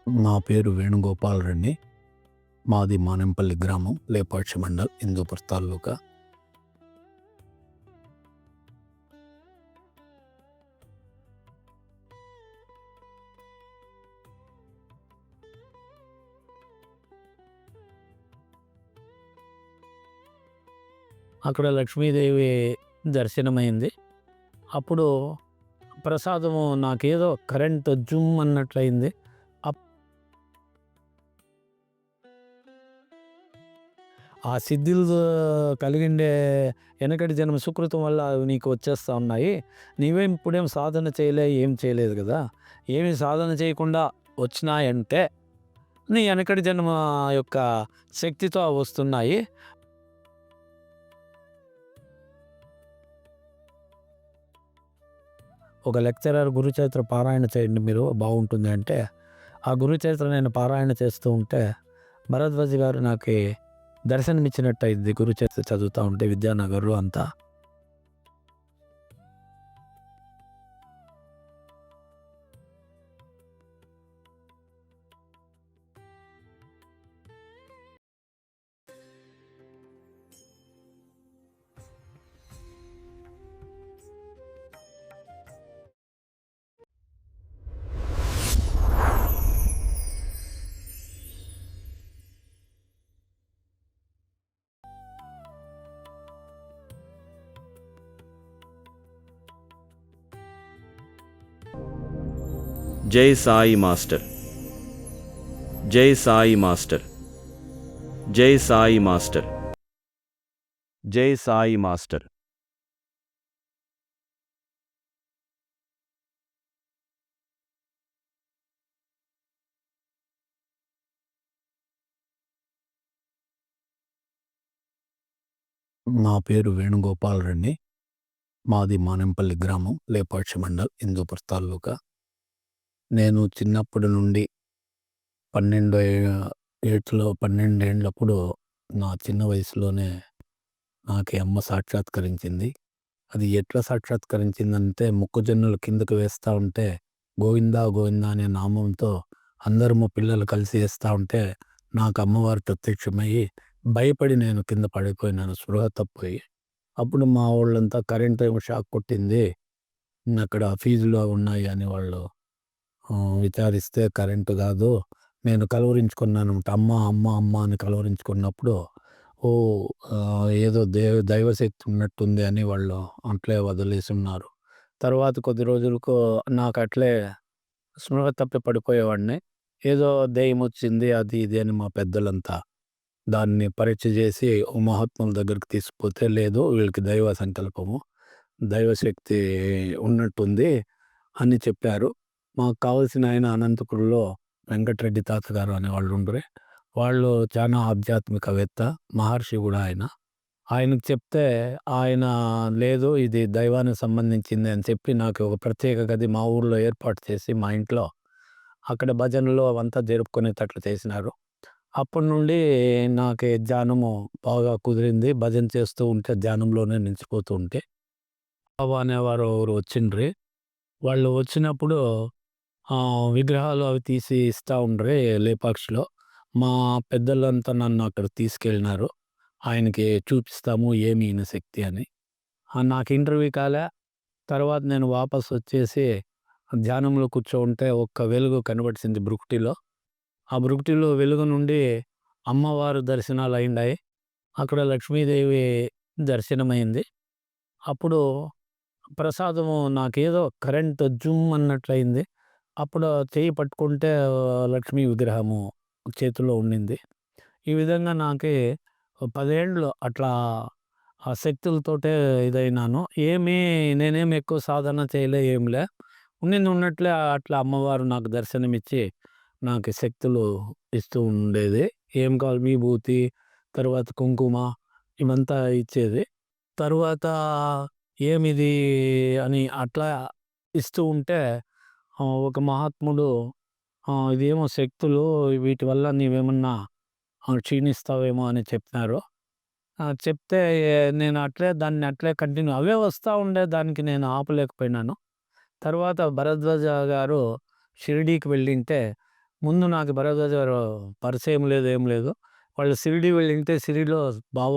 నా పేరు వేణుగోపాలరెడ్డి. మాది మానేంపల్లి గ్రామం, లేపాక్షి మండల్, హిందూపూర్ తాలూకా. అక్కడ లక్ష్మీదేవి దర్శనమైంది. అప్పుడు ప్రసాదము నాకేదో కరెంట్ జుమ్ అన్నట్లయింది. ఆ సిద్ధిలు కలిగిండే వెనకటి జన్మ సుకృతం వల్ల అవి నీకు వచ్చేస్తా ఉన్నాయి. నీవేం ఇప్పుడేం సాధన ఏం చేయలేదు కదా! ఏమి సాధన చేయకుండా వచ్చినాయంటే నీ వెనకటి జన్మ యొక్క శక్తితో అవి వస్తున్నాయి. ఒక లెక్చరర్ గురుచరిత్ర పారాయణ చేయండి మీరు బాగుంటుంది అంటే, ఆ గురుచరిత్ర నేను పారాయణ చేస్తూ ఉంటే భరద్వాజ్ గారు నాకు దర్శనమిచ్చినట్టయింది. గురుచరిత్ర చదువుతూ ఉంటే విద్యానగర్‌లో అంతా. జై సాయి మాస్టర్, జై సాయి మాస్టర్, జై సాయి మాస్టర్, జై సాయి మాస్టర్. నా పేరు వేణుగోపాలరెడ్డి. మాది మానేంపల్లి గ్రామం, లేపాక్షి మండల్, హిందూపూర్ తాలూకా. నేను చిన్నప్పటి నుండి 12 ఏండ్లప్పుడు నా చిన్న వయసులోనే నాకు అమ్మ సాక్షాత్కరించింది. అది ఎట్లా సాక్షాత్కరించిందంటే, మొక్కజొన్నలు కిందకు వేస్తూ ఉంటే గోవిందా గోవిందా అనే నామంతో అందరము పిల్లలు కలిసి వేస్తూ ఉంటే నాకు అమ్మవారు ప్రత్యక్షమయ్యి భయపడి నేను కింద పడిపోయినాను, స్పృహ తప్పిపోయి. అప్పుడు మా వాళ్ళంతా కరెంట్ ఏమో షాక్ కొట్టింది, అక్కడ ఫీజులు ఉన్నాయి అని వాళ్ళు విచారిస్తే కరెంటు కాదు, నేను కలవరించుకున్నాను. అమ్మ అమ్మ అమ్మ అని కలవరించుకున్నప్పుడు ఏదో దైవశక్తి ఉన్నట్టుంది అని వాళ్ళు అట్లే వదిలేసి ఉన్నారు. తర్వాత కొద్ది రోజులకు నాకు అట్లే స్పృహ తప్పి పడిపోయేవాడిని. ఏదో దెయ్యం వచ్చింది అది ఇది అని మా పెద్దలంతా దాన్ని పరీక్ష చేసి మహాత్ముల దగ్గరికి తీసుకుపోతే, లేదు వీళ్ళకి దైవ సంకల్పము, దైవశక్తి ఉన్నట్టుంది అని చెప్పారు. మాకు కావాల్సిన ఆయన అనంతపురంలో వెంకటరెడ్డి తాతగారు అనేవాళ్ళు ఉండ్రి. వాళ్ళు చాలా ఆధ్యాత్మికవేత్త, మహర్షి కూడా ఆయన. ఆయనకు చెప్తే ఆయన లేదు ఇది దైవానికి సంబంధించింది అని చెప్పి నాకు ఒక ప్రత్యేక గది మా ఊర్లో ఏర్పాటు చేసి మా ఇంట్లో అక్కడ భజనలు అవంతా జరుపుకునేటట్లు చేసినారు. అప్పటి నుండి నాకు ధ్యానము బాగా కుదిరింది. భజన చేస్తూ ఉంటే ధ్యానంలోనే నిలిచిపోతూ ఉంటే బాబా అనేవారు ఒకరు వచ్చిండ్రి. వాళ్ళు వచ్చినప్పుడు విగ్రహాలు అవి తీసి ఇస్తూ ఉండ్రి లేపాక్షిలో. మా పెద్దలంతా నన్ను అక్కడికి తీసుకెళ్ళినారు. ఆయనకి చూపిస్తాము ఏమి ఈయన శక్తి అని. నాకు ఇంటర్వ్యూ కాలే. తర్వాత నేను వాపస్ వచ్చేసి ధ్యానంలో కూర్చోంటే ఒక్క వెలుగు కనబడిసింది బ్రుకుటిలో. ఆ బ్రుకుటిలో వెలుగు నుండి అమ్మవారు దర్శనాలు అయిండాయి. అక్కడ లక్ష్మీదేవి దర్శనమైంది. అప్పుడు ప్రసాదము నాకేదో కరెంట్ జుమ్ అన్నట్లయింది. అప్పుడు చెయ్యి పట్టుకుంటే లక్ష్మీ విగ్రహము చేతిలో ఉండింది. ఈ విధంగా నాకి 10 ఏండ్లు అట్లా ఆ శక్తులతోటే ఇదైనాను. నేనేమి ఎక్కువ సాధన చేయలే ఏంలే. ఉన్నింది ఉన్నట్లే అట్లా అమ్మవారు నాకు దర్శనమిచ్చి నాకు శక్తులు ఇస్తూ ఉండేది. ఏం కావాలి విభూతి, తర్వాత కుంకుమ ఇవంతా ఇచ్చేది. తరువాత ఏమిది అని అట్లా ఇస్తూ ఉంటే ఒక మహాత్ముడు ఇదేమో శక్తులు, వీటి వల్ల నీవేమన్నా క్షీణిస్తావేమో అని చెప్పినారు. చెప్తే నేను దాన్ని అట్లే కంటిన్యూ అవే వస్తూ ఉండే, దానికి నేను ఆపలేకపోయినాను. తర్వాత భరద్వాజ గారు షిరిడీకి వెళ్ళింటే ముందు నాకు భరద్వాజ గారు పరిచయం లేదు, ఏం లేదు. వాళ్ళు షిరిడీ వెళ్ళింటే షిరిడీలో బావ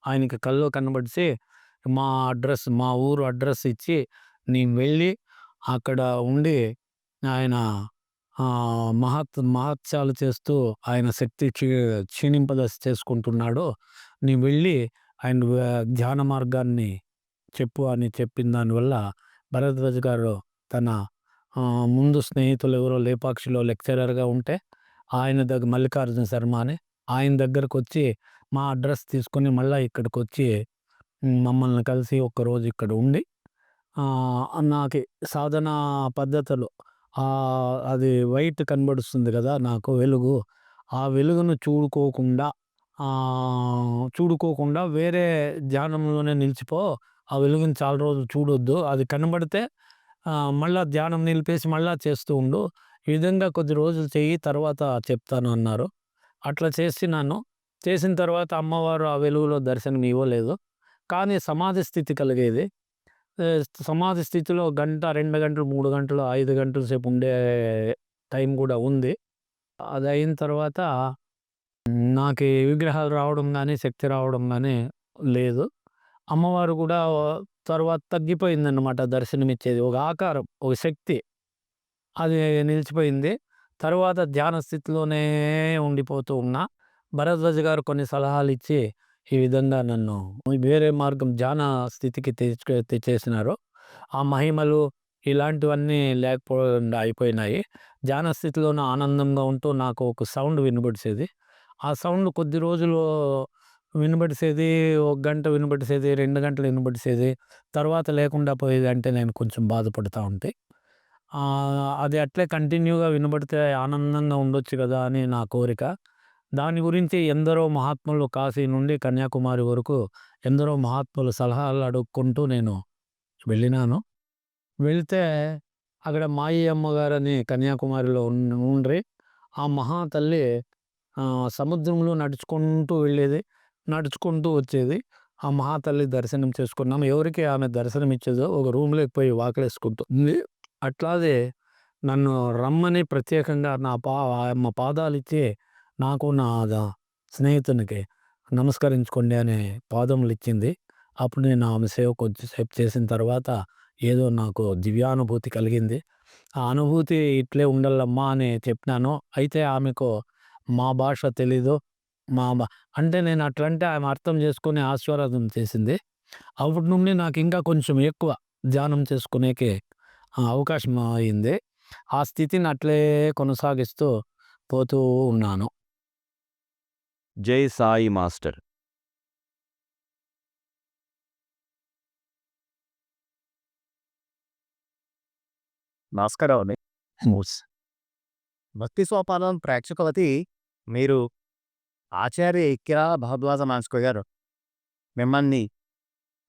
ఆయనకి కల్లో కనబడిసి మా ఊరు అడ్రెస్ ఇచ్చి, నేను వెళ్ళి అక్కడ ఉండి ఆయన మహత్యాలు చేస్తూ ఆయన శక్తి చేసుకుంటున్నాడు. నీవు వెళ్ళి ఆయన ధ్యాన మార్గాన్ని చెప్పు అని చెప్పిన దానివల్ల భరద్వాజ్ గారు తన ముందు స్నేహితులు ఎవరో లేపాక్షిలో లెక్చరర్‌గా ఉంటే ఆయన మల్లికార్జున శర్మ అని ఆయన దగ్గరకొచ్చి మా అడ్రెస్ తీసుకొని మళ్ళా ఇక్కడికొచ్చి మమ్మల్ని కలిసి ఒక్కరోజు ఇక్కడ ఉండి నాకి సాధనా పద్ధతులు అది వైట్ కనబడుస్తుంది గదా! నాకు వెలుగు. ఆ వెలుగును చూడుకోకుండా వేరే ధ్యానంలోనే నిలిచిపో. ఆ వెలుగుని చాలా రోజులు చూడొద్దు. అది కనబడితే మళ్ళా ధ్యానం నిలిపేసి మళ్ళా చేస్తూ ఉండు. ఈ విధంగా కొద్ది రోజులు చెయ్యి, తర్వాత చెప్తాను అన్నారు. అట్లా చేసినాను. చేసిన తర్వాత అమ్మవారు ఆ వెలుగులో దర్శనం ఇవ్వలేదు. కానీ సమాధి స్థితి కలిగేది. సమాధి స్థితిలో గంట, 2 గంటలు, 3 గంటలు, 5 గంటల సేపు ఉండే టైం గూడా ఉంది. అదయిన తర్వాత నాకీ విగ్రహాలు రావడం గానీ, శక్తి రావడం గానీ లేదు. అమ్మవారు గూడా తర్వాత తగ్గిపోయిందన్నమాట దర్శనమిచ్చేది. ఒక ఆకారం, ఒక శక్తి అది నిలిచిపోయింది. తరువాత ధ్యాన స్థితిలోనే ఉండిపోతూ ఉన్నా. భరద్వాజ గారు కొన్ని సలహాలిచ్చి, ఈ విధంగా నన్ను వేరే మార్గం ధ్యాన స్థితికి తెచ్చేసినారు. ఆ మహిమలు ఇలాంటివన్నీ లేకపోకుండా అయిపోయినాయి. ధ్యాన స్థితిలోనే ఆనందంగా ఉంటూ నాకు ఒక సౌండ్ వినబడిసేది. ఆ సౌండ్ కొద్ది రోజులు వినబడిసేది. ఒక గంట వినబడిసేది, 2 గంటలు వినబడిసేది. తర్వాత లేకుండా పోయేది. అంటే నేను కొంచెం బాధపడతా ఉంటే. అది అట్లే కంటిన్యూగా వినబడితే ఆనందంగా ఉండొచ్చు గదా! అని నా కోరిక. దాని గురించి ఎందరో మహాత్ములు కాశీ నుండి కన్యాకుమారి వరకు ఎందరో మహాత్ముల సలహాలు అడుక్కుంటూ నేను వెళ్ళినాను. వెళ్తే అక్కడ మాయి అమ్మగారని కన్యాకుమారిలో ఉండ్రి. ఆ మహాతల్లి సముద్రంలో నడుచుకుంటూ వెళ్ళేది. నడుచుకుంటూ వచ్చేది. ఆ మహాతల్లి దర్శనం చేసుకున్నాం. ఎవరికి ఆమె దర్శనం ఇచ్చేదో ఒక రూమ్‌లోకి పోయి వాకిలేసుకుంటుంది. అట్లాగే నన్ను రమ్మని ప్రత్యేకంగా ఆయమ్మ పాదాలిచ్చి నాకు నా స్నేహితునికి నమస్కరించుకోండి అనే పాదములిచ్చింది. అప్పుడు నేను ఆమె సేవ కొద్దిసేపు చేసిన తర్వాత ఏదో నాకు దివ్యానుభూతి కలిగింది. ఆ అనుభూతి ఇట్లే ఉండాలమ్మా అని చెప్పినాను. అయితే ఆమెకు మా భాష తెలీదు. మా బ అంటే నేను అట్లంటే ఆమె అర్థం చేసుకొని ఆశీర్వాదం చేసింది. అప్పటి నుండి నాకు ఇంకా కొంచెం ఎక్కువ ధ్యానం చేసుకునేకి అవకాశం అయింది. ఆ స్థితిని అట్లే కొనసాగిస్తూ పోతూ ఉన్నాను. జై సాయి మాస్టర్. నమస్కారం అండి. భక్తి సోపానం ప్రేక్షకులకి మీరు ఆచార్య ఇక్కిరా భరద్వాజ మాస్టర్ గారు మిమ్మల్ని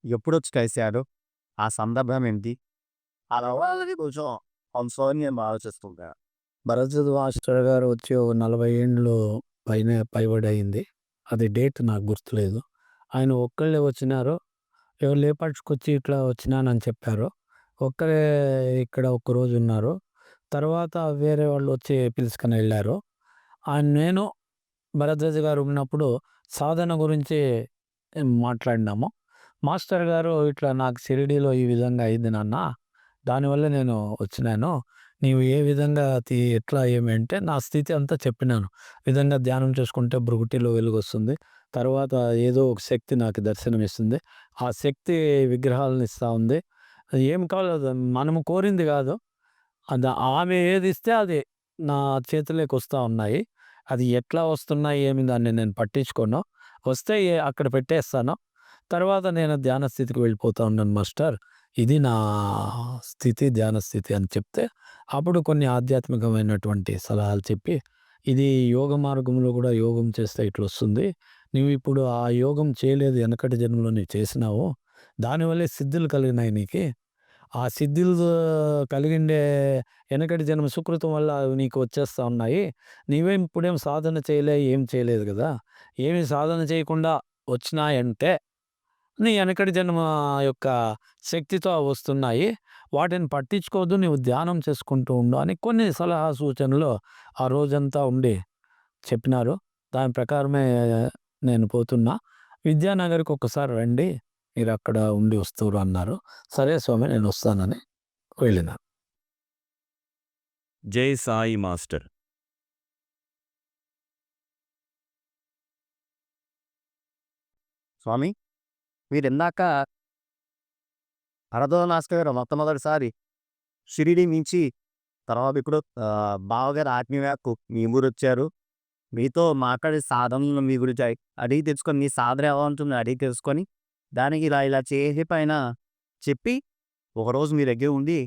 ఎప్పుడొచ్చి కలిశారు? ఆ సందర్భం ఏంటి? అలా వాళ్ళని కొంచెం పంచుకోవాలని నేను ఆలోచిస్తుంటా. భరద్వాజ మాస్టర్ గారు వచ్చి ఓ 40 ఏండ్లు పైబడి అయింది. అది డేట్ నాకు గుర్తులేదు. ఆయన ఒక్కళ్ళే వచ్చినారు. ఎవరు లేపాక్షికొచ్చి ఇట్లా వచ్చినానని చెప్పారు. ఒక్కరే ఇక్కడ ఒక్కరోజు ఉన్నారు. తర్వాత వేరే వాళ్ళు వచ్చి పిలుచుకొని వెళ్ళారు. నేను భరద్వాజ గారు ఉన్నప్పుడు సాధన గురించి మాట్లాడినాము. మాస్టర్ గారు ఇట్లా నాకు షిరిడీలో ఈ విధంగా అయింది నాన్న. దానివల్ల నేను వచ్చినాను. నీవు ఏ విధంగా ఎట్లా ఏమి అంటే నా స్థితి అంతా చెప్పినాను. ఈ విధంగా ధ్యానం చేసుకుంటే భృకుటిలో వెలుగొస్తుంది. తర్వాత ఏదో ఒక శక్తి నాకు దర్శనమిస్తుంది. ఆ శక్తి విగ్రహాలను ఇస్తా ఉంది. ఏం కావాలో అది మనము కోరింది కాదు. ఆమె ఏది ఇస్తే అది నా చేతిలోకి వస్తా ఉన్నాయి. అది ఎట్లా వస్తున్నాయి ఏమి దాన్ని నేను పట్టించుకోను. వస్తే అక్కడ పెట్టేస్తాను. తర్వాత నేను ధ్యాన స్థితికి వెళ్ళిపోతా ఉన్నాను మాస్టర్. ఇది నా స్థితి, ధ్యాన స్థితి అని చెప్తే అప్పుడు కొన్ని ఆధ్యాత్మికమైనటువంటి సలహాలు చెప్పి, ఇది యోగ మార్గంలో కూడా యోగం చేస్తే ఇట్లొస్తుంది. నువ్వు ఇప్పుడు ఆ యోగం చేయలేదు, వెనకటి జన్మలో నీవు చేసినావు. దానివల్లే సిద్ధులు కలిగినాయి నీకి. ఆ సిద్ధులు కలిగిండే వెనకటి జన్మ సుకృతం వల్ల అవి నీకు వచ్చేస్తా ఉన్నాయి. నీవేం ఇప్పుడేం సాధన ఏం చేయలేదు కదా! ఏమి సాధన చేయకుండా వచ్చినాయంటే నీ వెనకటి జన్మ యొక్క శక్తితో అవి వస్తున్నాయి. వాటిని పట్టించుకోవద్దు, నీవు ధ్యానం చేసుకుంటూ ఉండు అని కొన్ని సలహా సూచనలు ఆ రోజంతా ఉండి చెప్పినారు. దాని ప్రకారమే నేను పోతున్నా. విద్యానగర్‌కి ఒక్కసారి రండి, మీరక్కడ ఉండి వస్తుర్రు అన్నారు. సరే స్వామి నేను వస్తానని వెళ్ళినా. జై సాయి మాస్టర్. స్వామి, మీరిందాక భరద్వాజ మాస్టర్ గారు మొట్టమొదటిసారి షిరిడీ నుంచి తర్వాత ఇప్పుడు బావగారు ఆత్మీయకు మీ ఊరొచ్చారు. మీతో మాట్లాడి సాధనలు మీ గురించి అడిగి తెలుసుకొని, మీ సాధన ఎలా ఉంటుందో అడిగి తెలుసుకొని, దానికి ఇలా ఇలా చేసి పైన చెప్పి, ఒకరోజు మీ దగ్గర ఉండి,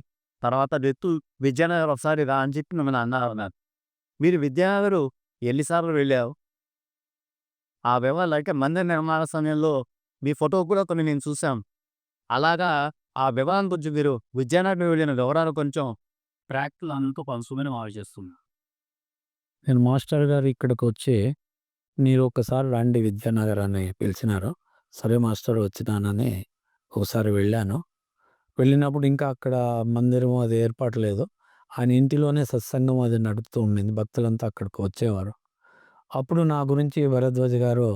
తర్వాత రేపు విద్యానగర్ ఒకసారి రా అని చెప్పి మిమ్మల్ని అన్నారు. మీరు విద్యానగర్ ఎన్ని సార్లు వెళ్ళారు? ఆ వివరాలు అంటే మందిర నిర్మాణ సమయంలో మీ ఫోటో కూడా కొన్ని నేను చూసాను. అలాగా ఆ వివరాల గురించి మీరు విద్యానగర్ వెళ్ళిన వివరాలు కొంచెం ప్రాక్టికల్ అందుకు పంచుకోమని మనం చేస్తున్నాం. నేను మాస్టర్ గారు ఇక్కడికొచ్చి, "మీరు ఒక్కసారి రండి విద్యానగర్" అని పిలిచినారు. సరే మాస్టర్ వచ్చినానని ఒకసారి వెళ్ళాను. వెళ్ళినప్పుడు ఇంకా అక్కడ మందిరం అది ఏర్పాటు లేదు. ఆయన ఇంటిలోనే సత్సంగం అది నడుపుతూ ఉండింది. భక్తులంతా అక్కడికి వచ్చేవారు. అప్పుడు నా గురించి భరద్వాజ్ గారు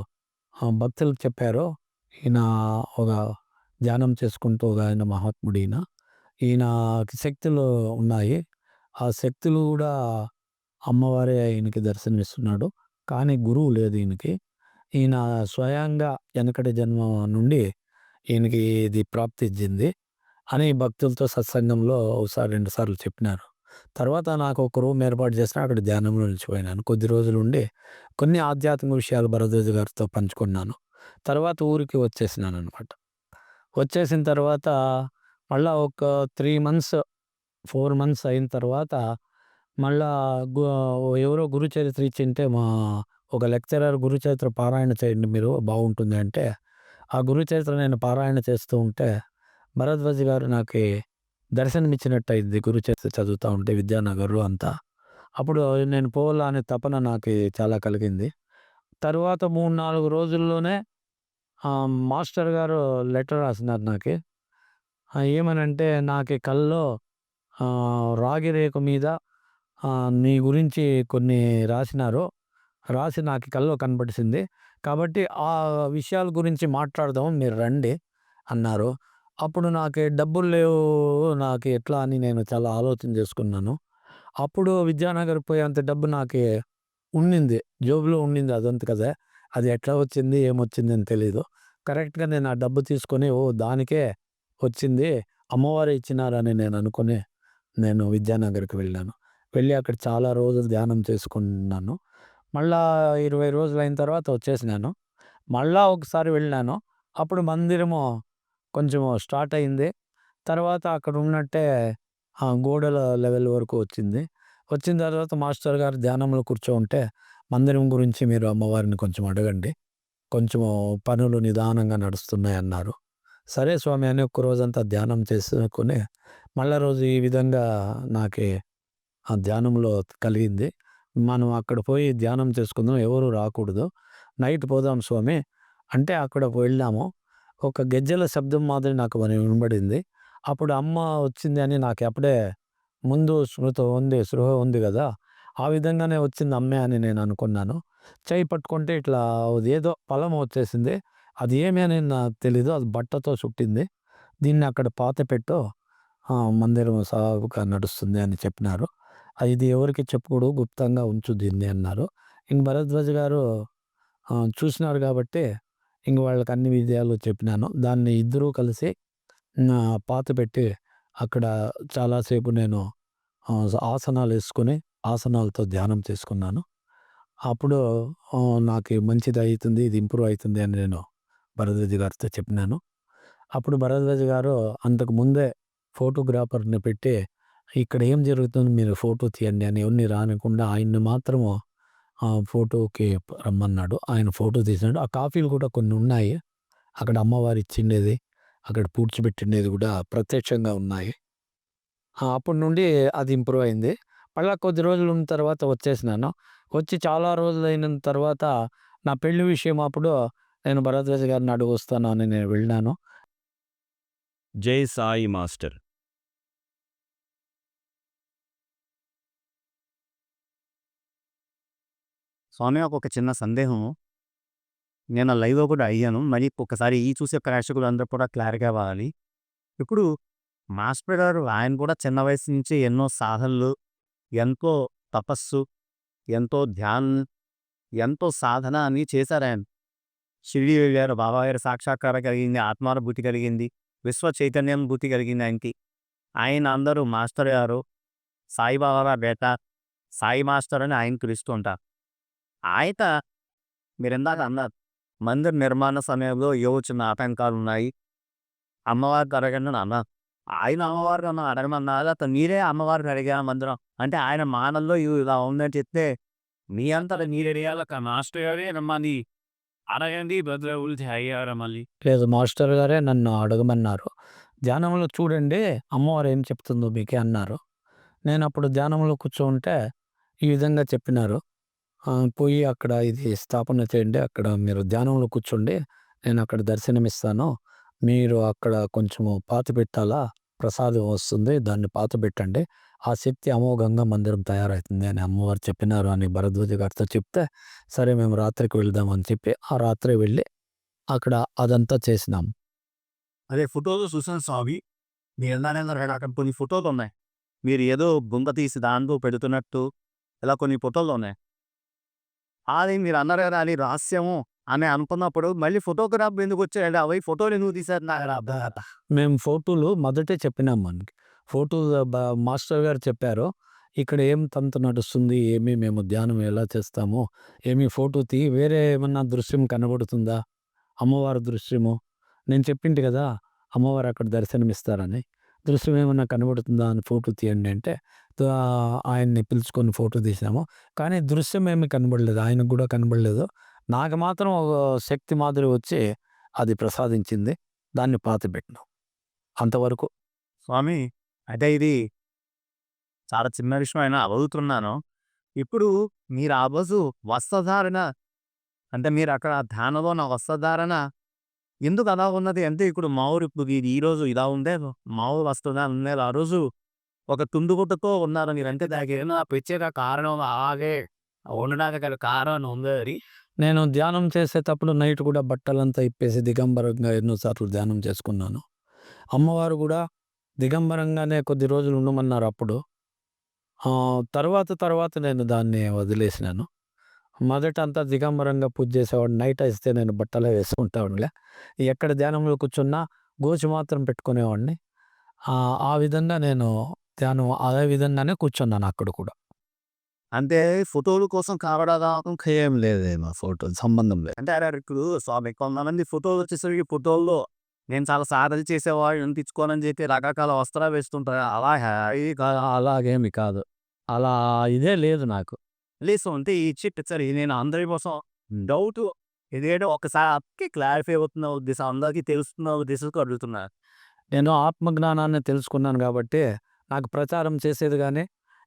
భక్తులకు చెప్పారు. ఈయన ఒక ధ్యానం చేసుకుంటూ ఒక ఆయన మహాత్ముడీయన. ఈయనకి శక్తులు ఉన్నాయి. ఆ శక్తులు కూడా అమ్మవారే ఈయనకి దర్శనమిస్తున్నాడు. కానీ గురువు లేదు ఈయనకి. ఈయన స్వయంగా వెనకటి జన్మ నుండి ఈయనకి ఇది ప్రాప్తించింది అని భక్తులతో సత్సంగంలో ఒకసారి, 2 సార్లు చెప్పినారు. తర్వాత నాకు ఒక రూమ్ ఏర్పాటు చేసినా అక్కడ ధ్యానంలో నిలిచిపోయినాను. కొద్ది రోజులుండి కొన్ని ఆధ్యాత్మిక విషయాలు భరద్వాజ గారితో పంచుకున్నాను. తర్వాత ఊరికి వచ్చేసినాననమాట. వచ్చేసిన తర్వాత మళ్ళా ఒక 3 మంత్స్, 4 మంత్స్ అయిన తర్వాత మళ్ళా గు ఎవరో గురుచరిత్ర ఇచ్చింటే ఒక లెక్చరర్ గురుచరిత్ర పారాయణ చేయండి మీరు బాగుంటుంది అంటే, ఆ గురుచరిత్ర నేను పారాయణ చేస్తూ ఉంటే భరద్వాజ్ గారు నాకి దర్శనమిచ్చినట్టయింది గురుచరిత్ర చదువుతా ఉంటే విద్యానగర్‌లో అంతా. అప్పుడు నేను పోవాలా అనే తపన నాకి చాలా కలిగింది. తరువాత 3, 4 రోజుల్లోనే మాస్టర్ గారు లెటర్ రాసినారు నాకి. ఏమనంటే నాకి కల్లో రాగి రేకు మీద నీ గురించి కొన్ని రాసినారు. రాసి నాకి కల్లో కనపడిసింది. కాబట్టి ఆ విషయాల గురించి మాట్లాడదాం మీరు రండి అన్నారు. అప్పుడు నాకి డబ్బులు లేవు. నాకు ఎట్లా అని నేను చాలా ఆలోచన చేసుకున్నాను. అప్పుడు విద్యానగర్ పోయేంత డబ్బు నాకి ఉండింది. జేబులో ఉండింది అదంతకదే. అది ఎట్లా వచ్చింది, ఏమొచ్చింది అని తెలీదు. కరెక్ట్‌గా నేను ఆ డబ్బు తీసుకొని దానికే వచ్చింది. అమ్మవారే ఇచ్చినారని నేను అనుకోని నేను విద్యానగర్‌కి వెళ్ళాను. వెళ్ళి అక్కడ చాలా రోజులు ధ్యానం చేసుకున్నాను. మళ్ళా 20 రోజులయిన తర్వాత వచ్చేసినాను. మళ్ళా ఒకసారి వెళ్ళాను. అప్పుడు మందిరము కొంచెం స్టార్ట్ అయింది. తర్వాత అక్కడ ఉన్నట్టే గోడల లెవెల్ వరకు వచ్చింది. వచ్చిన తర్వాత మాస్టర్ గారు ధ్యానంలో కూర్చోంటే, మందిరం గురించి మీరు అమ్మవారిని కొంచెం అడగండి. కొంచెము పనులు నిదానంగా నడుస్తున్నాయన్నారు. సరే స్వామి అని ఒక్క రోజంతా ధ్యానం చేసుకొని, మళ్ళా రోజు ఈ విధంగా నాకి ఆ ధ్యానంలో కలిగింది. మనం అక్కడ పోయి ధ్యానం చేసుకుందాం, ఎవరు రాకూడదు. నైట్ పోదాం స్వామి అంటే అక్కడకు వెళ్ళాము. ఒక గెజ్జెల శబ్దం మాదిరి నాకు వినబడింది. అప్పుడు అమ్మ వచ్చింది అని నాకు అప్పుడే ముందు స్పృహ ఉంది గదా! ఆ విధంగానే వచ్చింది అమ్మే అని నేను అనుకున్నాను. చెయ్యి పట్టుకుంటే ఇట్లా అదేదో ఫలం వచ్చేసింది. అది ఏమి అని నాకు తెలీదు. అది బట్టతో చుట్టింది. దీన్ని అక్కడ పాతిపెట్టు, మందిరం సాగుగా నడుస్తుంది అని చెప్పినారు. ఇది ఎవరికీ చెప్పకూడదు, గుప్తంగా ఉంచు దీన్ని అన్నారు. ఇంక భరద్వాజ్ గారు చూసినారు కాబట్టి ఇంక వాళ్ళకి అన్ని విషయాలు చెప్పినాను. దాన్ని ఇద్దరూ కలిసి పాతిపెట్టి అక్కడ చాలాసేపు నేను ఆసనాలేసుకొని, ఆసనాలతో ధ్యానం చేసుకున్నాను. అప్పుడు నాకి మంచిది అయితుంది, ఇది ఇంప్రూవ్ అయితుంది అని నేను భరద్వాజ్ గారితో చెప్పినాను. అప్పుడు భరద్వాజ్ గారు అంతకు ముందే ఫోటోగ్రాఫర్‌ని పెట్టి, ఇక్కడ ఏం జరుగుతుంది మీరు ఫోటో తీయండి అని ఎవరిని రానికుండా ఆయన్ని మాత్రము ఫోటోకి రమ్మన్నాడు. ఆయన ఫోటో తీసినాడు. ఆ కాపీలు కూడా కొన్ని ఉన్నాయి. అక్కడ అమ్మవారు ఇచ్చిండేది, అక్కడ పూడ్చిపెట్టిండేది కూడా ప్రత్యక్షంగా ఉన్నాయి. అప్పటి నుండి అది ఇంప్రూవ్ అయింది. మళ్ళా కొద్ది రోజులు ఉన్న తర్వాత వచ్చేసినాను. వచ్చి చాలా రోజులైన తర్వాత నా పెళ్లి విషయం అప్పుడు నేను భరద్వాజ్ గారిని అడుగొస్తాను అని నేను వెళ్ళినాను. జై సాయి మాస్టర్. స్వామి నాకొక చిన్న సందేహం. నేను లైవ్‌లో కూడా అడిగాను. మళ్ళీ ఒకసారి ఈ చూసే ప్రేక్షకులందరూ కూడా క్లారిటీ అవ్వాలి. ఇప్పుడు మాస్టర్ గారు ఆయన కూడా చిన్న వయసు నుంచి ఎన్నో సాధనలు, ఎంతో తపస్సు, ఎంతో ధ్యానం, ఎంతో సాధన అన్నీ చేశారాయన. షిరిడీ వెళ్ళారు. బాబాగారి సాక్షాత్కారం కలిగింది. ఆత్మానుభూతి కలిగింది. విశ్వ చైతన్యానుభూతి కలిగింది ఆయనకి. ఆయన అందరూ మాస్టర్ గారు, సాయిబాబా బేటా, సాయి మాస్టర్ అని ఆయన పిలుస్తూ ఉంటారు. ఆయన మీరిందాక అన్నారు. మందిర్ నిర్మాణ సమయంలో ఏవో చిన్న ఆటంకాలున్నాయి. అమ్మవారిని అడగండి అని అన్నారు. ఆయన అమ్మవారిని అడగమన్నారా? లేకపోతే మీరే అమ్మవారిని అడిగారా మందిరం? అంటే ఆయన మానల్లో ఇలా ఉందని చెప్తే మీ అంతటా మీరు అడిగాక మాస్టర్ గారే రమ్మని అడగండి బదులు అయ్యారా మళ్ళీ? లేదు, మాస్టర్ గారే నన్ను అడగమన్నారు. ధ్యానంలో చూడండి అమ్మవారు ఏం చెప్తుందో మీకే అన్నారు. నేనప్పుడు ధ్యానంలో కూర్చోంటే ఈ విధంగా చెప్పినారు. పోయి అక్కడ ఇది స్థాపన చేయండి. అక్కడ మీరు ధ్యానంలో కూర్చోండి. నేనక్కడ దర్శనమిస్తాను. మీరు అక్కడ కొంచెము పాతిపెట్టాలా, ప్రసాదం వస్తుంది. దాన్ని పాతిపెట్టండి. ఆ శక్తి అమోఘంగా మందిరం తయారవుతుంది అని అమ్మవారు చెప్పినారు అని భరద్వాజ గారితో చెప్తే, సరే మేము రాత్రికి వెళ్దాం అని చెప్పి ఆ రాత్రే వెళ్ళి అక్కడ అదంతా చేసినాం. అదే ఫోటోలు చూసాను స్వామి. మీరన్నారన్నారు అక్కడ కొన్ని ఫోటోలున్నాయి. మీరు ఏదో గుంత తీసి దాంట్లో పెడుతున్నట్టు ఇలా కొన్ని ఫోటోలున్నాయి. అది మీరన్నారు కదా! అది రహస్యము అని అనుకున్నప్పుడు మళ్ళీ ఫోటోగ్రాఫ్ ఎందుకొచ్చాయండి? అవి ఫోటోలు ఎందుకు తీశారు నాకు అర్థం కాల. మేము ఫోటోలు మొదటే చెప్పినాం మనకి. ఫోటో మాస్టర్ గారు చెప్పారు. ఇక్కడ ఏం తంతు నడుస్తుంది, ఏమి మేము ధ్యానం ఎలా చేస్తాము, ఏమి ఫోటో వేరే ఏమన్నా దృశ్యం కనబడుతుందా? అమ్మవారి దృశ్యము. నేను చెప్పింటి కదా! అమ్మవారు అక్కడ దర్శనమిస్తారని. దృశ్యం ఏమన్నా కనబడుతుందా అని ఫోటో తీయండి అంటే ఆయన్ని పిలుచుకొని ఫోటో తీసాము. కానీ దృశ్యం ఏమి కనబడలేదు. ఆయనకు కూడా కనబడలేదు. నాకు మాత్రం ఒక శక్తి మాదిరి వచ్చి అది ప్రసాదించింది. దాన్ని పాతిపెట్టినాం. అంతవరకు. స్వామి అంటే ఇది చాలా చిన్న విషయం అయినా అడుగుతున్నాను. ఇప్పుడు మీరు ఆ రోజు వస్త్రధారణ అంటే మీరు అక్కడ ధ్యానంలో నా వస్త్రధారణ ఎందుకు అలా ఉన్నది? అంటే ఇప్పుడు మామూలు ఇప్పుడు ఇది ఈరోజు ఇలా ఉందే మామూలు వస్త్రధారణ ఉండేది. ఆ రోజు ఒక తుండుగుడ్డతో ఉన్నారు మీరంటే దానికి ఏమైనా ప్రత్యేక కారణం అలాగే ఉండడానికి గల కారణం ఉందా అది? నేను ధ్యానం చేసేటప్పుడు నైట్ కూడా బట్టలంతా ఇప్పేసి దిగంబరంగా ఎన్నోసార్లు ధ్యానం చేసుకున్నాను. అమ్మవారు కూడా దిగంబరంగానే కొద్ది రోజులు ఉండమన్నారు అప్పుడు. తర్వాత నేను దాన్ని వదిలేసినాను. మొదట అంతా దిగంబరంగా పూజ చేసేవాడిని. నైట్ అయితే నేను బట్టలే వేసుకుంటానులే. ఎక్కడ ధ్యానంలో కూర్చున్నా గోచి మాత్రం పెట్టుకునేవాడిని. ఆ విధంగా నేను ధ్యానం అదే విధంగానే కూర్చున్నాను అక్కడ కూడా. అంటే ఫోటోల కోసం కావడం ఏం లేదేమో ఫోటో సంబంధం లేదు. అంటే ఇప్పుడు స్వామి కొంతమంది ఫోటోలు వచ్చేసరికి ఫోటోల్లో నేను చాలా సాధన చేసేవాడిని తెచ్చుకోనని చెప్పి రకరకాల వస్త్రాలు వేస్తుంటారు. అలాగేమి కాదు. అలా ఇదే లేదు నాకు. లేదు అంటే ఈ చిట్ సరే నేను అందరి కోసం డౌట్ ఇదేంటో ఒకసారి క్లారిఫై అవుతున్న ఉద్దేశం అందరికీ తెలుస్తున్న ఉద్దేశంతో అడుగుతున్నా. నేను ఆత్మజ్ఞానాన్ని తెలుసుకున్నాను కాబట్టి నాకు ప్రచారం చేసేది కానీ,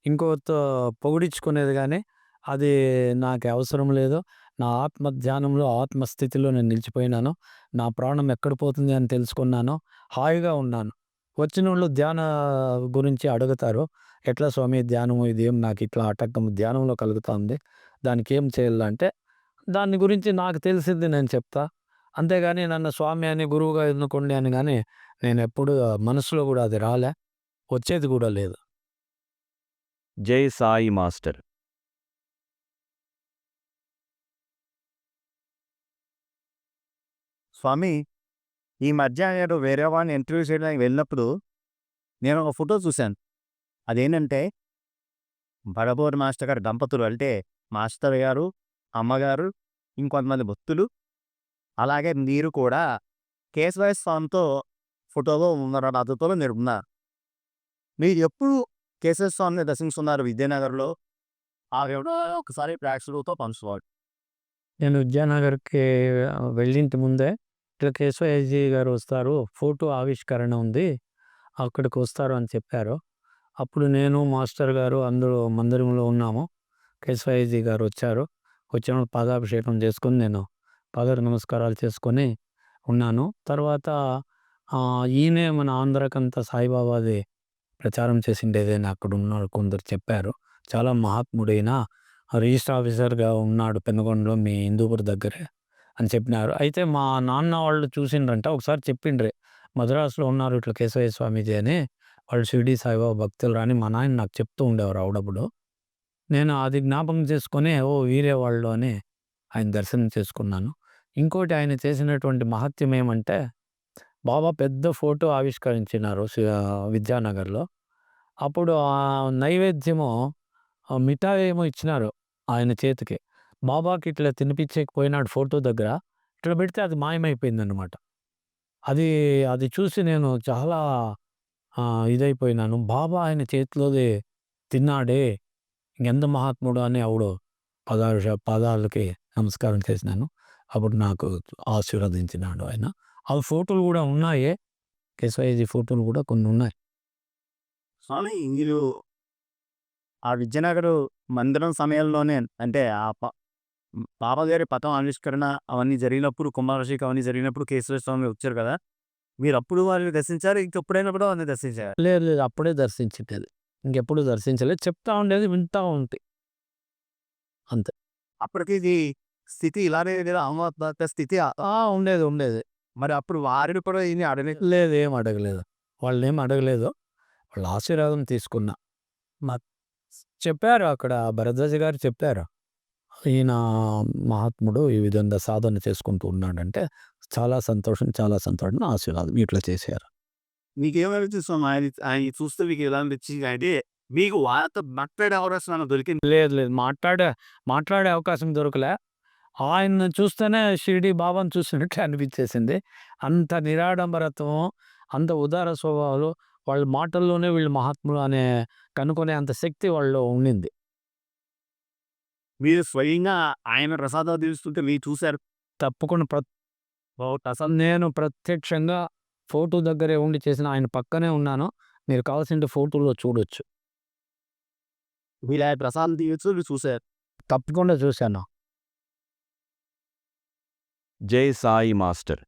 ఇంకోరితో పొగిడించుకునేది కానీ అది నాకు అవసరం లేదు. నా ఆత్మ ధ్యానంలో, ఆత్మస్థితిలో నేను నిలిచిపోయినాను. నా ప్రాణం ఎక్కడ పోతుంది అని తెలుసుకున్నాను. హాయిగా ఉన్నాను. వచ్చినోళ్ళు ధ్యాన గురించి అడుగుతారు. ఎట్లా స్వామి ధ్యానము ఇదేం నాకు ఇట్లా ఆటంకం ధ్యానంలో కలుగుతుంది. దానికి ఏం చేయాలంటే దాని గురించి నాకు తెలిసింది నేను చెప్తా. అంతేగాని నన్ను స్వామి అని, గురువుగా ఎన్నుకోండి అని గాని నేనెప్పుడు మనసులో కూడా అది రాలే. వచ్చేది కూడా లేదు. జై సాయి మాస్టర్. స్వామి ఈ మధ్య నేను వేరే వాడిని ఇంటర్వ్యూ చేయడానికి వెళ్ళినప్పుడు నేను ఒక ఫోటో చూశాను. అదేంటంటే బడబోర్ మాస్టర్ గారి దంపతులు అంటే మాస్టర్ గారు, అమ్మగారు, ఇంకొంతమంది భక్తులు, అలాగే మీరు కూడా కేశవ స్వామితో ఫోటోలో ఉన్నారు. అదుతో మీరు ఉన్నారు. మీరు ఎప్పుడు కేశవ స్వామిని దర్శించుకున్నారు విద్యానగర్లో? ఆ వివరాలు ఒకసారి ప్రేక్షకులతో పంచుకోవాలి. నేను విద్యానగర్‌కి వెళ్ళింటి ముందే ఇట్లా కేశవయ్యజీ గారు వస్తారు. ఫోటో ఆవిష్కరణ ఉంది. అక్కడికి వస్తారు అని చెప్పారు. అప్పుడు నేను, మాస్టర్ గారు అందరూ మందిరంలో ఉన్నాము. కేశవయ్యజీ గారు వచ్చారు. వచ్చినప్పుడు పాదాభిషేకం చేసుకొని నేను పాద నమస్కారాలు చేసుకొని ఉన్నాను. తర్వాత ఈయనే మన ఆంధ్రాకంతా సాయిబాబాది ప్రచారం చేసిండేదని అక్కడ ఉన్న కొందరు చెప్పారు. చాలా మహాత్ముడైన రిజిస్టర్ ఆఫీసర్‌గా ఉన్నాడు పెనుగొండలో మీ హిందూపూర్ దగ్గరే అని చెప్పినారు. అయితే మా నాన్న వాళ్ళు చూసిండ్రంట. ఒకసారి చెప్పిండ్రి. మద్రాసులో ఉన్నారు ఇట్లా కేశవయ్య స్వామీజీ అని. వాళ్ళు షిరిడీ సాయిబాబా భక్తులురా అని మా నాయన నాకు చెప్తూ ఉండేవారు అప్పుడప్పుడు. నేను అది జ్ఞాపకం చేసుకొని ఓహ్! వీరే వాళ్ళు అని ఆయన దర్శనం చేసుకున్నాను. ఇంకోటి ఆయన చేసినటువంటి మహత్యం ఏమంటే బాబా పెద్ద ఫోటో ఆవిష్కరించినారు విద్యానగర్‌లో. అప్పుడు నైవేద్యము మిఠాయి ఏమో ఇచ్చినారు ఆయన చేతికి. బాబాకి ఇట్లా తినిపించేకి పోయినాడు ఫోటో దగ్గర. ఇట్లా పెడితే అది మాయమైపోయిందనమాట. అది అది చూసి నేను చాలా ఇదైపోయినాను. బాబా ఆయన చేతిలోది తిన్నాడే! ఎంత మహాత్ముడు అని అప్పుడు పాదాలకి నమస్కారం చేసినాను. అప్పుడు నాకు ఆశీర్వదించినాడు ఆయన. ఆ ఫోటోలు గూడా ఉన్నాయి. కేశవయ్యజీ ఫోటోలు గూడా కొన్నున్నాయి. స్వామి మీరు ఆ విద్యానగరు మందిరం సమయంలోనే అంటే బాబాగారి పటం ఆవిష్కరణ అవన్నీ జరిగినప్పుడు, కుంభాభిషేకం అవన్నీ జరిగినప్పుడు కేశవ స్వామి వచ్చారు కదా! మీరప్పుడు వారిని దర్శించారా? ఇంకెప్పుడైనా కూడా వారిని దర్శించారా? లేదు లేదు. అప్పుడే దర్శించిండేది. ఇంకెప్పుడు దర్శించలేదు. చెప్తా ఉండేది వింటా ఉంటి. అంతే. అప్పటికి ఇది స్థితి ఇలానే లేదా అమ్మవారి స్థితి ఉండేది. ఉండేది. మరి అప్పుడు వారిని కూడా ఏమి లేదు. ఏం అడగలేదు. వాళ్ళనేం అడగలేదు. వాళ్ళ ఆశీర్వాదం తీసుకున్నా. మా చెప్పారు అక్కడ భరద్వాజ గారు చెప్పారు. ఈయన మహాత్ముడు ఈ విధంగా సాధన చేసుకుంటూ ఉన్నాడంటే, చాలా సంతోషం, చాలా సంతోషం. ఆశీర్వాదం ఇట్లా చేశారు. మీకేమనిపించింది స్వామి? ఆయన చూస్తే మీకు ఎలా అనిపించింది? అంటే మీకు వాళ్ళతో మాట్లాడే అవకాశం ఏమైనా దొరికింది? లేదు లేదు. మాట్లాడే అవకాశం దొరకలే. ఆయన్ని చూస్తేనే షిరిడీ బాబాని చూసినట్టే అనిపించేసింది. అంత నిరాడంబరత్వం, అంత ఉదార స్వభావాలు, వాళ్ళ మాటల్లోనే వీళ్ళు మహాత్ములు అనే కనుక్కునే అంత శక్తి వాళ్ళలో ఉండింది. మీరు స్వయంగా ఆయన ప్రసాదాలు తీస్తుంటే మీరు చూసారు. తప్పకుండా అసలు నేను ప్రత్యక్షంగా ఫోటో దగ్గరే ఉండి చేసిన ఆయన పక్కనే ఉన్నాను. మీరు కావాల్సింటే ఫోటోలో చూడొచ్చు. మీరు ఆయన ప్రసాదం తీయొచ్చు, మీరు చూసారు. తప్పకుండా చూశాను. జై సాయి మాస్టర్.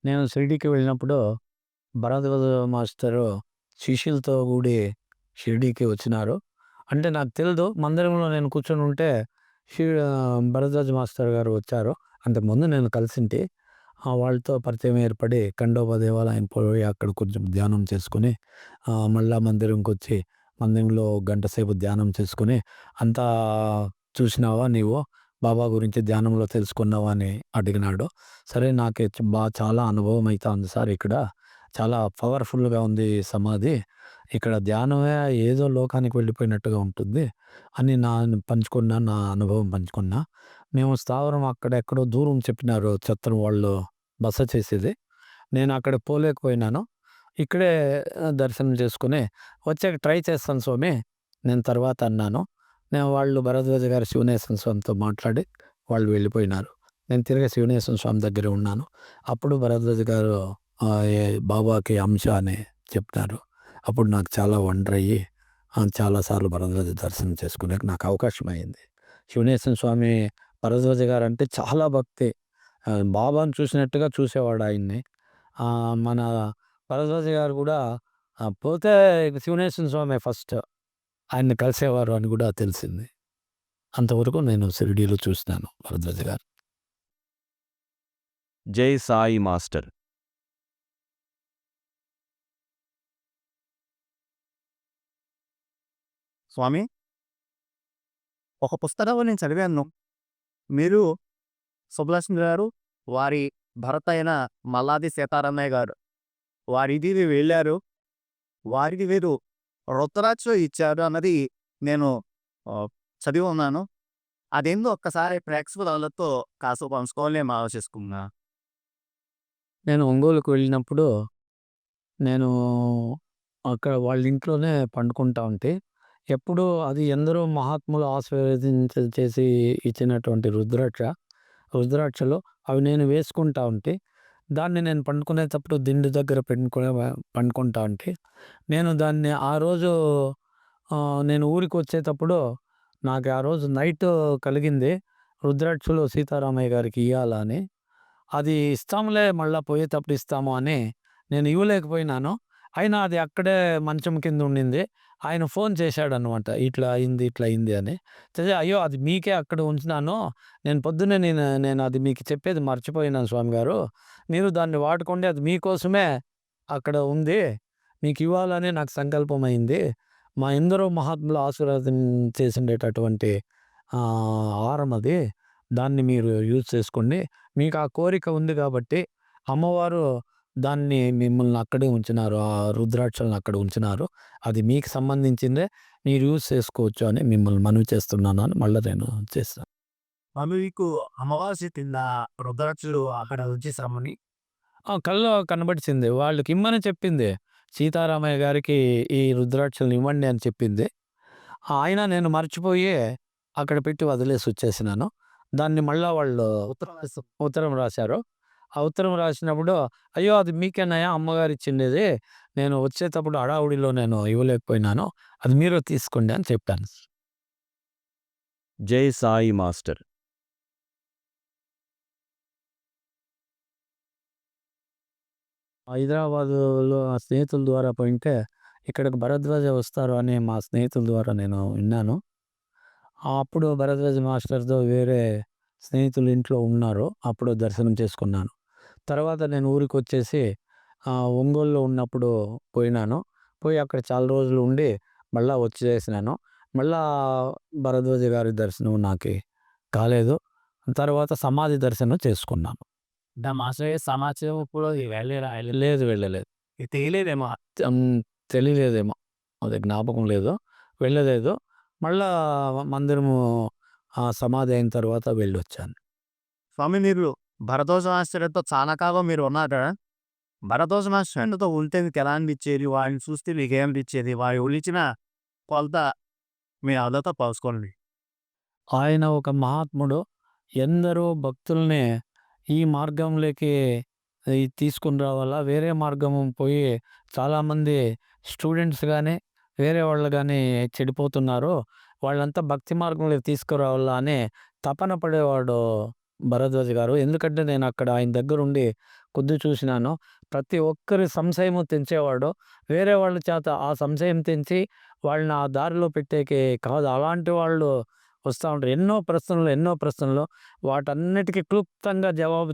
నేను షిరిడీకి వెళ్ళినప్పుడు భరద్వాజ మాస్టరు శిష్యులతో కూడి షిరిడీకి వచ్చినారు. అంటే నాకు తెలీదు. మందిరంలో నేను కూర్చొని ఉంటే భరద్వాజ మాస్టర్ గారు వచ్చారు. అంతకుముందు నేను కలిసుంటి. వాళ్ళతో పరిచయం ఏర్పడి ఖండోబా దేవాలయం పోయి అక్కడ కొంచెం ధ్యానం చేసుకొని మళ్ళా మందిరంకొచ్చి మందిరంలో గంట సేపు ధ్యానం చేసుకొని, "అంతా చూసినావా నీవు? బాబా గురించి ధ్యానంలో తెలుసుకున్నావా?" అని అడిగినాడు. సరే నాకే చాలా అనుభవం అయితాంది సార్ ఇక్కడ. చాలా పవర్‌ఫుల్‌గా ఉంది ఈ సమాధి. ఇక్కడ ధ్యానమే ఏదో లోకానికి వెళ్ళిపోయినట్టుగా ఉంటుంది అని నా అనుభవం పంచుకున్నా. మేము స్థావరం అక్కడెక్కడో దూరం చెప్పినారు చెత్తను వాళ్ళు బస చేసేది. నేను అక్కడికి పోలేకపోయినాను. ఇక్కడే దర్శనం చేసుకొని వచ్చాక ట్రై చేస్తాను స్వామి నేను తర్వాత అన్నాను. వాళ్ళు భరద్వాజ గారు శివనేశ్వర స్వామితో మాట్లాడి వాళ్ళు వెళ్ళిపోయినారు. నేను తిరిగి శివనేశ్వర స్వామి దగ్గర ఉన్నాను. అప్పుడు భరద్వాజ గారు బాబాకి అంశ అని చెప్తారు. అప్పుడు నాకు చాలా వండర్ అయ్యి చాలా సార్లు భరద్వాజ దర్శనం చేసుకునేకి నాకు అవకాశం అయింది. శివనేశ్వర స్వామి భరద్వాజ గారు అంటే చాలా భక్తి. బాబాను చూసినట్టుగా చూసేవాడు ఆయన్ని. మన భరద్వాజ గారు కూడా పోతే శివనేశ్వర స్వామే ఫస్ట్ ఆయన్ని కలిసేవారు అని కూడా తెలిసింది. అంతవరకు నేను షిరిడీలో చూసినాను భరద్వాజ గారు. జై సాయి మాస్టర్. స్వామి, ఒక పుస్తకంలో నేను చదివాను. మీరు సుబ్బలక్ష్మి గారు, వారి భర్త అయిన మల్లాది సీతారామయ్య గారు వారింటికి వెళ్ళారు. వారికి వీరు రుద్రాక్ష ఇచ్చారు అన్నది నేను చదివి ఉన్నాను. అదేందో ఒక్కసారి ప్రేక్షకులతో కాస్త పంచుకోవాలని నేను ఆలోచిస్తున్నా. నేను ఒంగోలుకు వెళ్ళినప్పుడు నేను అక్కడ వాళ్ళ ఇంట్లోనే పండుకుంటా ఉంటే, ఎప్పుడూ అది ఎందరో మహాత్ములు చేసి ఇచ్చినటువంటి రుద్రాక్షలు అవి నేను వేసుకుంటా ఉంటే, దాన్ని నేను పండుకునేటప్పుడు దిండు దగ్గర పండుకుంటా ఉంటే, నేను దాన్ని ఆ రోజు నేను ఊరికొచ్చేటప్పుడు నాకు ఆ రోజు నైట్ కలిగింది. రుద్రాక్షలు సీతారామయ్య గారికి ఇయ్యాలా అని. అది ఇస్తాంలే మళ్ళా పోయేటప్పుడు ఇస్తాము అని నేను ఇవ్వలేకపోయినాను. అయినా అది అక్కడే మంచం కింద ఉండింది. ఆయన ఫోన్ చేశాడనమాట. ఇట్లా అయింది, ఇట్లా అయింది అని. చేసి అయ్యో! అది మీకే అక్కడ ఉంచినాను. నేను పొద్దున్నే నేను అది మీకు చెప్పేది మర్చిపోయినాను స్వామిగారు. మీరు దాన్ని వాడుకోండి. అది మీకోసమే అక్కడ ఉంది. మీకివ్వాలని నాకు సంకల్పమైంది. మా ఎందరో మహాత్ములు ఆశీర్వాదం చేసిండేటటువంటి ఆహారం అది. దాన్ని మీరు యూజ్ చేసుకోండి. మీకు ఆ కోరిక ఉంది కాబట్టి అమ్మవారు దాన్ని మిమ్మల్ని అక్కడే ఉంచినారు. ఆ రుద్రాక్షలను అక్కడ ఉంచినారు. అది మీకు సంబంధించిందే. మీరు యూజ్ చేసుకోవచ్చు అని మిమ్మల్ని మనవి చేస్తున్నాను అని మళ్ళా నేను చేశాను. మీకు అమావాస్య కింద రుద్రాక్షలు అక్కడ ఉంచేసామని కల్లో కనబడిచింది. వాళ్ళకిమ్మని చెప్పింది. సీతారామయ్య గారికి ఈ రుద్రాక్షలను ఇవ్వండి అని చెప్పింది. అయినా నేను మర్చిపోయి అక్కడ పెట్టి వదిలేసొచ్చేసినాను. దాన్ని మళ్ళా వాళ్ళు ఉత్తరం రాశారు. ఆ ఉత్తరం రాసినప్పుడు, "అయ్యో! అది మీకేనయ్యా అమ్మగారిచ్చిండేది. నేను వచ్చేటప్పుడు హడావుడిలో నేను ఇవ్వలేకపోయినాను. అది మీరే తీసుకోండి" అని చెప్పాను. జై సాయి మాస్టర్. హైదరాబాదులో ఆ స్నేహితుల ద్వారా పోయింటే, ఇక్కడికి భరద్వాజ వస్తారు అని మా స్నేహితుల ద్వారా నేను విన్నాను. అప్పుడు భరద్వాజ మాస్టర్‌తో వేరే స్నేహితులు ఇంట్లో ఉన్నారు. అప్పుడు దర్శనం చేసుకున్నాను. తర్వాత నేను ఊరికొచ్చేసి ఒంగోలులో ఉన్నప్పుడు పోయినాను. పోయి అక్కడ చాలా రోజులు ఉండి మళ్ళా వచ్చేసినాను. మళ్ళా భరద్వాజ గారి దర్శనం నాకి కాలేదు. తర్వాత సమాధి దర్శనం చేసుకున్నాను. మాస్టర్ సమాచారం ఇప్పుడు లేదు వెళ్ళలేదు. తెలియలేదేమో. హ్మ్. తెలియలేదేమో. అది జ్ఞాపకం లేదు. వెళ్ళలేదు. మళ్ళా మందిరము సమాధి అయిన తర్వాత వెళ్ళొచ్చాను. స్వామి మీరు భరద్వాజ మాస్టర్‌తో చాలా కాలం మీరు ఉన్నారు కదా! భరద్వాజ మాస్టర్‌తో ఉంటే మీకు ఎలా అనిపించేది? వాడిని చూస్తే మీకేమనిపించేది? వాడు ఒలిచిన కొలత మీ అందరితో పంచుకోండి. ఆయన ఒక మహాత్ముడు. ఎందరో భక్తుల్ని ఈ మార్గంలోకి తీసుకొని రావాలా, వేరే మార్గం పోయి చాలామంది స్టూడెంట్స్ గానీ, వేరే వాళ్ళు గానీ చెడిపోతున్నారు. వాళ్ళంతా భక్తి మార్గంలోకి తీసుకురావాలా అని తపన పడేవాడు భరద్వాజ్ గారు. ఎందుకంటే నేను అక్కడ ఆయన దగ్గరుండి కొద్ది చూసినాను. ప్రతి ఒక్కరి సంశయము తెంచేవాడు. వేరే వాళ్ళ చేత ఆ సంశయం తెంచి వాళ్ళని ఆ దారిలో పెట్టేకి కాదు. అలాంటి వాళ్ళు వస్తా ఉంటారు. ఎన్నో ప్రశ్నలు వాటన్నిటికి క్లుప్తంగా జవాబు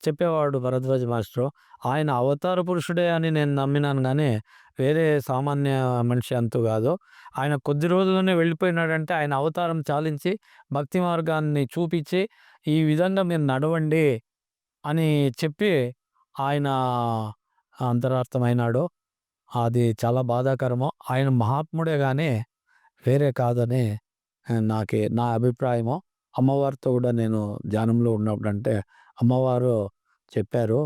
చెప్పేవాడు భరద్వాజ మాస్టరు. ఆయన అవతార పురుషుడే అని నేను నమ్మినాను గానీ, వేరే సామాన్య మనిషి అంతు గాదు. ఆయన కొద్ది రోజుల్లోనే వెళ్ళిపోయినాడంటే ఆయన అవతారం చాలించి, భక్తి మార్గాన్ని చూపిచ్చి, ఈ విధంగా మీరు నడవండి అని చెప్పి ఆయన అంతరార్థమైనాడు. అది చాలా బాధాకరము. ఆయన మహాత్ముడే గానీ వేరే కాదని నా అభిప్రాయము. అమ్మవారితో గూడా నేను ధ్యానంలో ఉన్నప్పుడంటే అమ్మవారు చెప్పారు.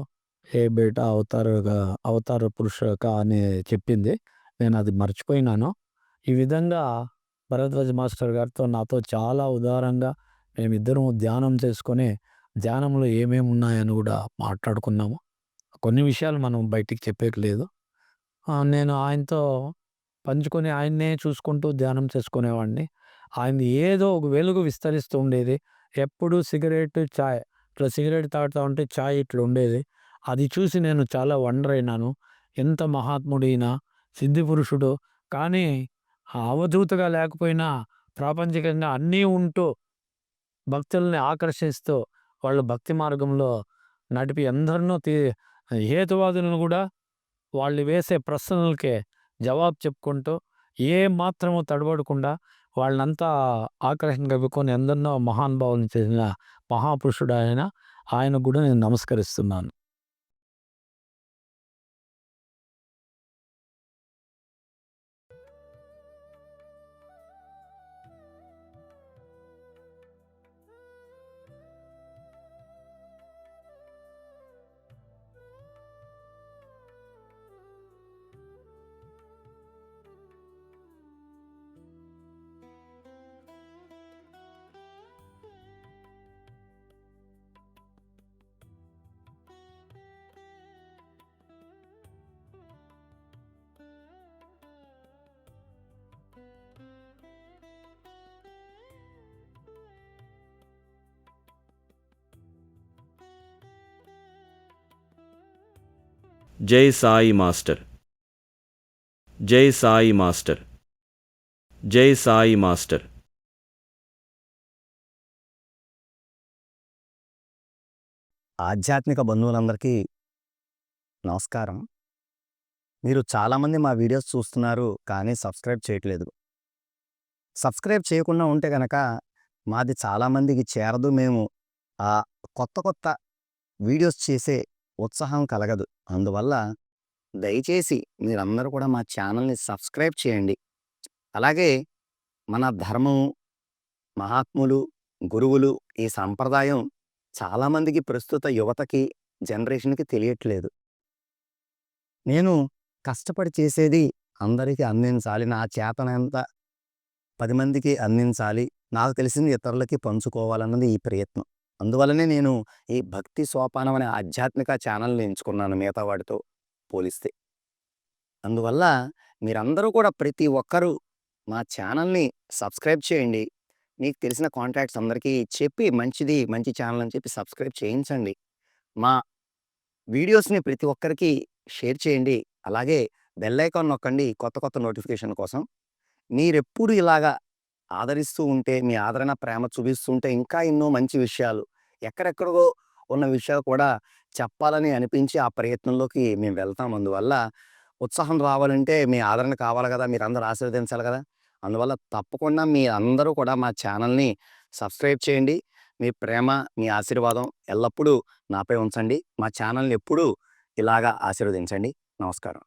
"ఏ బేటా అవతార పురుష కా" అని చెప్పింది. నేనది మర్చిపోయినాను. ఈ విధంగా భరద్వాజ్ మాస్టర్ గారితో నాతో చాలా ఉదారంగా మేమిద్దరం ధ్యానం చేసుకొని, ధ్యానంలో ఏమేమున్నాయని గూడా మాట్లాడుకున్నాము. కొన్ని విషయాలు మనం బయటికి చెప్పేకి లేదు. నేను ఆయనతో పంచుకొని ఆయన్నే చూసుకుంటూ ధ్యానం చేసుకునేవాడిని. ఆయనది ఏదో ఒక వెలుగు విస్తరిస్తూ ఉండేది. ఎప్పుడూ సిగరెట్, చాయ్. ఇట్లా సిగరెట్ తాగుతా ఉంటే చాయ్ ఇట్లా ఉండేది. అది చూసి నేను చాలా వండర్ అయినాను. ఎంత మహాత్ముడు ఈయన, సిద్ధి పురుషుడు. కానీ అవధూతగా లేకపోయినా ప్రాపంచికంగా అన్నీ ఉంటూ భక్తుల్ని ఆకర్షిస్తూ వాళ్ళు భక్తి మార్గంలో నడిపి ఎందరినో హేతువాదులను గూడా వాళ్ళు వేసే ప్రశ్నలకే జవాబు చెప్పుకుంటూ ఏ మాత్రము తడబడకుండా వాళ్ళనంతా ఆకర్షణగలుగుకొని ఎందరినో మహానుభావులను చేసిన మహాపురుషుడు ఆయన. ఆయనకు గూడా నేను నమస్కరిస్తున్నాను. జై సాయి మాస్టర్. జై సాయి మాస్టర్. జై సాయి మాస్టర్. ఆధ్యాత్మిక బంధువులందరికీ నమస్కారం. మీరు చాలామంది మా వీడియోస్ చూస్తున్నారు, కానీ సబ్స్క్రైబ్ చేయట్లేదు. సబ్స్క్రైబ్ చేయకుండా ఉంటే గనక మాది చాలామందికి చేరదు. మేము కొత్త కొత్త వీడియోస్ చేసే ఉత్సాహం కలగదు. అందువల్ల దయచేసి మీరందరూ కూడా మా ఛానల్ని సబ్స్క్రైబ్ చేయండి. అలాగే మన ధర్మం, మహాత్ములు, గురువులు, ఈ సంప్రదాయం చాలామందికి ప్రస్తుత యువతకి, జనరేషన్కి తెలియట్లేదు. నేను కష్టపడి చేసేది అందరికీ అందించాలి. నా చేతనంత 10 మందికి అందించాలి. నాకు తెలిసింది ఇతరులకి పంచుకోవాలన్నది ఈ ప్రయత్నం. అందువల్లనే నేను ఈ భక్తి సోపానం అనే ఆధ్యాత్మిక ఛానల్ని ఎంచుకున్నాను మిగతా వాటితో పోలిస్తే. అందువల్ల మీరందరూ కూడా ప్రతి ఒక్కరూ మా ఛానల్ని సబ్స్క్రైబ్ చేయండి. మీకు తెలిసిన కాంటాక్ట్స్ అందరికీ చెప్పి మంచి ఛానల్ అని చెప్పి సబ్స్క్రైబ్ చేయించండి. మా వీడియోస్ని ప్రతి ఒక్కరికి షేర్ చేయండి. అలాగే బెల్ ఐకాన్ నొక్కండి కొత్త కొత్త నోటిఫికేషన్ కోసం. మీరెప్పుడు ఇలాగా ఆదరిస్తూ ఉంటే, మీ ఆదరణ, ప్రేమ చూపిస్తుంటే ఇంకా ఎన్నో మంచి విషయాలు, ఎక్కడెక్కడో ఉన్న విషయాలు కూడా చెప్పాలని అనిపించి ఆ ప్రయత్నంలోకి మేము వెళ్తాం. అందువల్ల ఉత్సాహం రావాలంటే మీ ఆదరణ కావాలి కదా, మీరందరూ ఆశీర్వదించాలి కదా. అందువల్ల తప్పకుండా మీ అందరూ కూడా మా ఛానల్ని సబ్స్క్రైబ్ చేయండి. మీ ప్రేమ, మీ ఆశీర్వాదం ఎల్లప్పుడూ నాపై ఉంచండి. మా ఛానల్ని ఎప్పుడూ ఇలాగా ఆశీర్వదించండి. నమస్కారం.